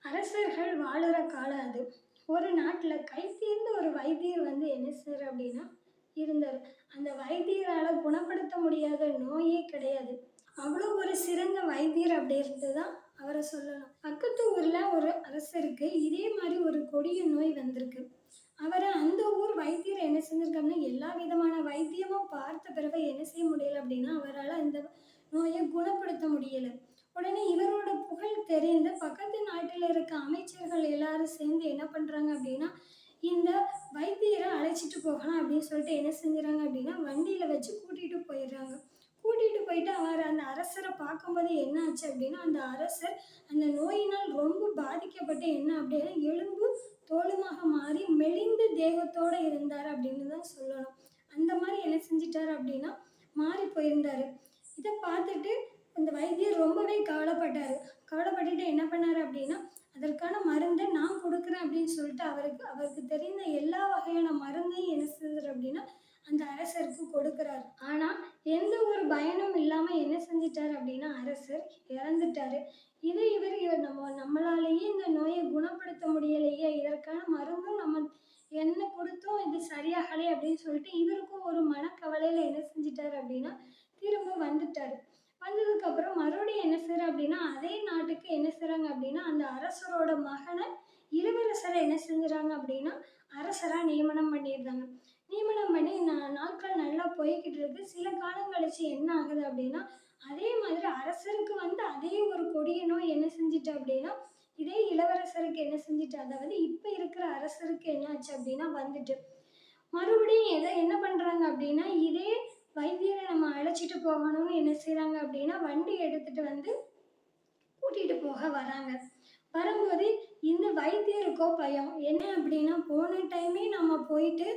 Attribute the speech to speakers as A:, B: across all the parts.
A: அரசர்கள் வாழுற காலம் அது. ஒரு நாட்டில் கை தேர்ந்த ஒரு வைத்தியர் என்ன செய்யற அப்படின்னா இருந்தார். அந்த வைத்தியரால் குணப்படுத்த முடியாத நோயே கிடையாது. அவ்வளோ ஒரு சிறந்த வைத்தியர் அப்படின்ட்டு தான் அவரை சொல்லலாம். பக்கத்து ஊரில் ஒரு அரசருக்கு இதே மாதிரி ஒரு கொடிய நோய் வந்திருக்கு. அவரை அந்த ஊர் வைத்தியர் என்ன செஞ்சிருக்காருன்னா எல்லா விதமான வைத்தியமும் பார்த்த பிறகு என்ன செய்ய முடியல அப்படின்னா அவரால் அந்த நோயை குணப்படுத்த முடியலை. உடனே இவரோட புகழ் தெரிந்த பக்கத்து நாட்டில் இருக்க அமைச்சர்கள் எல்லாரும் சேர்ந்து என்ன பண்ணுறாங்க அப்படின்னா இந்த வைத்தியரை அழைச்சிட்டு போகலாம் அப்படின்னு சொல்லிட்டு என்ன செஞ்சுறாங்க அப்படின்னா வண்டியில் வச்சு கூட்டிகிட்டு போயிடுறாங்க. கூட்டிகிட்டு போயிட்டு அவர் அந்த அரசரை பார்க்கும்போது என்ன ஆச்சு அப்படின்னா அந்த அரசர் அந்த நோயினால் ரொம்ப பாதிக்கப்பட்டு என்ன அப்படின்னா எலும்பு தோலுமாக மாறி மெலிந்த தேகத்தோடு இருந்தார் அப்படின்னு தான் சொல்லணும். அந்த மாதிரி என்ன செஞ்சிட்டார் அப்படின்னா மாறி போயிருந்தார். இதை பார்த்துட்டு இந்த வைத்தியர் ரொம்பவே கவலைப்பட்டுட்டு என்ன பண்ணார் அப்படின்னா அதற்கான மருந்தை நான் கொடுக்குறேன் அப்படின்னு சொல்லிட்டு அவருக்கு தெரிந்த எல்லா வகையான மருந்தையும் என்ன செஞ்சார் அப்படின்னா அந்த அரசருக்கு கொடுக்குறாரு. ஆனால் எந்த ஒரு பயனும் இல்லாமல் என்ன செஞ்சிட்டார் அப்படின்னா அரசர் இறந்துட்டாரு. இவர் நம்மளாலேயே இந்த நோயை குணப்படுத்த முடியலையே, இதற்கான மருந்தும் நம்ம என்ன கொடுத்தோம் இது சரியாகலை அப்படின்னு சொல்லிட்டு இவருக்கும் ஒரு மனக்கவலையில் என்ன செஞ்சிட்டார் அப்படின்னா திரும்ப வந்துட்டார். வந்ததுக்கப்புறம் மறுபடியும் என்ன செய்கிறார் அப்படின்னா அதே நாட்டுக்கு என்ன செய்கிறாங்க அப்படின்னா அந்த அரசரோட மகனை இளவரசரை என்ன செஞ்சுறாங்க அப்படின்னா அரசராக நியமனம் பண்ணிடுறாங்க. நியமனம் பண்ணி நாட்கள் நல்லா போய்கிட்டு இருக்கு. சில காலம் கழிச்சு என்ன ஆகுது அப்படின்னா அதே மாதிரி அரசருக்கு அதே ஒரு கொடிய நோய் என்ன செஞ்சுட்டு அப்படின்னா இதே இளவரசருக்கு என்ன செஞ்சுட்டு அதாவது இப்போ இருக்கிற அரசருக்கு என்ன ஆச்சு அப்படின்னா வந்துட்டு மறுபடியும் என்ன பண்ணுறாங்க அப்படின்னா இதே வைத்தியரை நம்ம அழைச்சிட்டு போகணும்னு என்ன செய்கிறாங்க அப்படின்னா வண்டி எடுத்துகிட்டு கூட்டிகிட்டு போக வராங்க. வரும்போது இந்த வைத்தியருக்கோ பயம் என்ன அப்படின்னா போன டைமே நம்ம போயிட்டு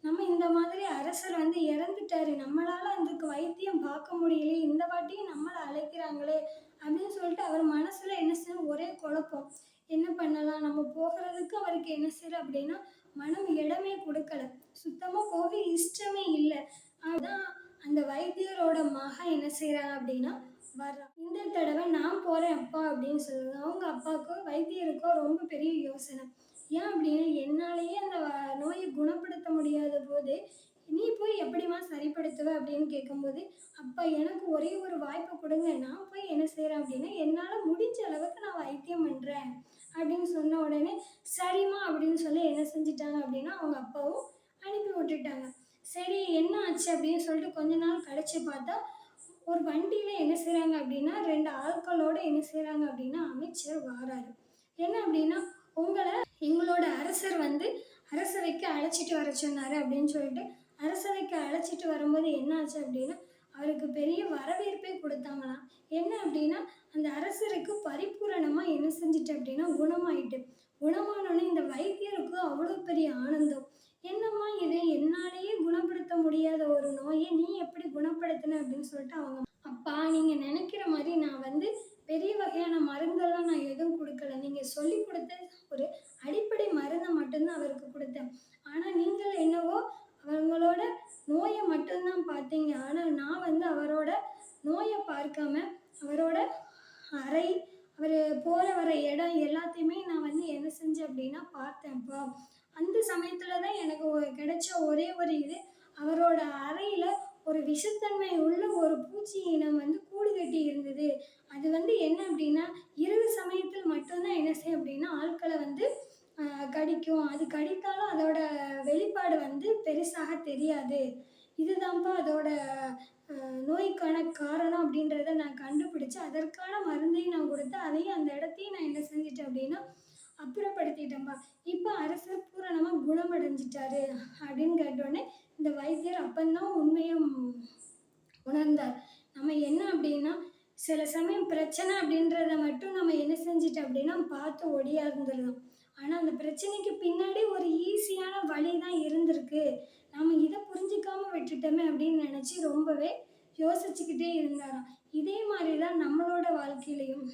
A: நம்ம இந்த மாதிரி அரசர் இறந்துட்டாரு, நம்மளால் அதுக்கு வைத்தியம் பார்க்க முடியலையே, இந்த வாட்டியும் நம்மளை அழைக்கிறாங்களே அப்படின்னு சொல்லிட்டு அவர் மனசில் என்ன செய்ய ஒரே குழப்பம். என்ன பண்ணலாம், நம்ம போகிறதுக்கு அவருக்கு என்ன செய்யற அப்படின்னா மனம் இடமே கொடுக்கல, சுத்தமாக போக இஷ்டமே இல்லை. அதான் அந்த வைத்தியரோட மகன் என்ன செய்கிறாங்க அப்படின்னா வர்றான். இந்த தடவை நான் போகிறேன் அப்பா அப்படின்னு சொல்லுவாங்க. அவங்க அப்பாவுக்கோ வைத்தியருக்கோ ரொம்ப பெரிய யோசனை. ஏன் அப்படின்னா என்னாலேயே அந்த நோயை குணப்படுத்த முடியாத போது நீ போய் எப்படிமா சரிப்படுத்துவ அப்படின்னு கேட்கும்போது அப்பா எனக்கு ஒரே ஒரு வாய்ப்பு கொடுங்க, நான் போய் என்ன செய்கிறேன் அப்படின்னா என்னால் முடிஞ்ச அளவுக்கு நான் வைத்தியம் பண்ணுறேன் அப்படின்னு சொன்ன உடனே சரிம்மா அப்படின்னு சொல்லி என்ன செஞ்சிட்டாங்க அப்படின்னா அவங்க அப்பாவும் அனுப்பி விட்டுட்டாங்க. சரி என்ன ஆச்சு அப்படின்னு சொல்லிட்டு கொஞ்ச நாள் கழிச்சு பார்த்தா ஒரு வண்டியில் என்ன செய்கிறாங்க அப்படின்னா 2 ஆட்களோடு என்ன செய்கிறாங்க அப்படின்னா அமைச்சர் வாராரு. என்ன அப்படின்னா எங்களோட அரசர் அரசவைக்கு அழைச்சிட்டு வர சொன்னார் அப்படின்னு சொல்லிட்டு அரசவைக்கு அழைச்சிட்டு வரும்போது என்ன ஆச்சு அப்படின்னா அவருக்கு பெரிய வரவேற்பே கொடுத்தாங்களாம். என்ன அப்படின்னா அந்த அரசருக்கு பரிபூரணமாக என்ன செஞ்சிட்டு அப்படின்னா குணமானோன்னு இந்த வைத்தியருக்கு அவ்வளோ பெரிய ஆனந்தம். என்னம்மா இது, என்னாலேயே குணப்படுத்த முடியாத ஒரு நோயை நீ எப்படி குணப்படுத்தின அப்படின்னு சொல்லிட்டு அவங்க அப்பா நீங்கள் நினைக்கிற மாதிரி நான் பெரிய வகையான மருந்தெல்லாம் நான் எதுவும் கொடுக்கல, நீங்கள் சொல்லி கொடுத்த ஒரு அடிப்படை மருந்தை மட்டும்தான் அவருக்கு கொடுத்தேன். ஆனால் நீங்கள் என்னவோ அவங்களோட நோயை மட்டும்தான் பார்த்தீங்க, ஆனால் நான் அவரோட நோயை பார்க்காம அவரோட அறை அவர் போகிற வர இடம் எல்லாத்தையுமே நான் என்ன செஞ்சேன் அப்படின்னா பார்த்தேன்ப்பா. அந்த சமயத்தில் தான் எனக்கு கிடைச்ச ஒரே ஒரு இது அவரோட அறையில் ஒரு விஷத்தன்மை உள்ள ஒரு பூச்சி இனம் கூடு கட்டி இருந்தது. அது என்ன அப்படின்னா இரவு சமயத்தில் மட்டும்தான் என்ன செய்யும் அப்படின்னா ஆட்களை கடிக்கும். அது கடித்தாலும் அதோட வெளிப்பாடு பெருசாக தெரியாது. இதுதான்ப்பா அதோட நோய்க்கான காரணம் அப்படின்றத நான் கண்டுபிடிச்சி அதற்கான மருந்தையும் நான் கொடுத்தேன், அதையும் அந்த இடத்தையும் நான் என்ன செஞ்சிட்டேன் அப்படின்னா அப்புறப்படுத்திட்டேன்ப்பா. இப்போ அரசர் பூரணமாக குணமடைஞ்சிட்டாரு அப்படின்னு கேட்டோடனே இந்த வைத்தியர் அப்பந்தான் உண்மையும் உணர்ந்தார். நம்ம என்ன அப்படின்னா சில சமயம் பிரச்சனை அப்படின்றத மட்டும் நம்ம என்ன செஞ்சிட்டோம் அப்படின்னா பார்த்து ஒடியாந்துடலாம். ஆனால் அந்த பிரச்சனைக்கு பின்னாடி ஒரு ஈஸியான வழி தான் இருந்திருக்கு, நம்ம இதை புரிஞ்சிக்காமல் விட்டுட்டோமே அப்படின்னு நினச்சி ரொம்பவே யோசிச்சுக்கிட்டே இருந்தாராம். இதே மாதிரி தான் நம்மளோட வாழ்க்கையிலையும்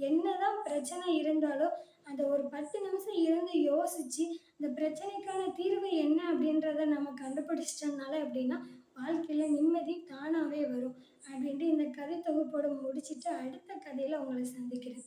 A: என்னதான் பிரச்சனை இருந்தாலும் அதை ஒரு 10 நிமிஷம் இருந்து யோசித்து இந்த பிரச்சனைக்கான தீர்வு என்ன அப்படின்றத நம்ம கண்டுபிடிச்சிட்டோம்னால அப்படின்னா வாழ்க்கையில் நிம்மதி தானாகவே வரும் அப்படின்ட்டு இந்த கதை தொகுப்போடு முடிச்சுட்டு அடுத்த கதையில் உங்களை சந்திக்கிறேன்.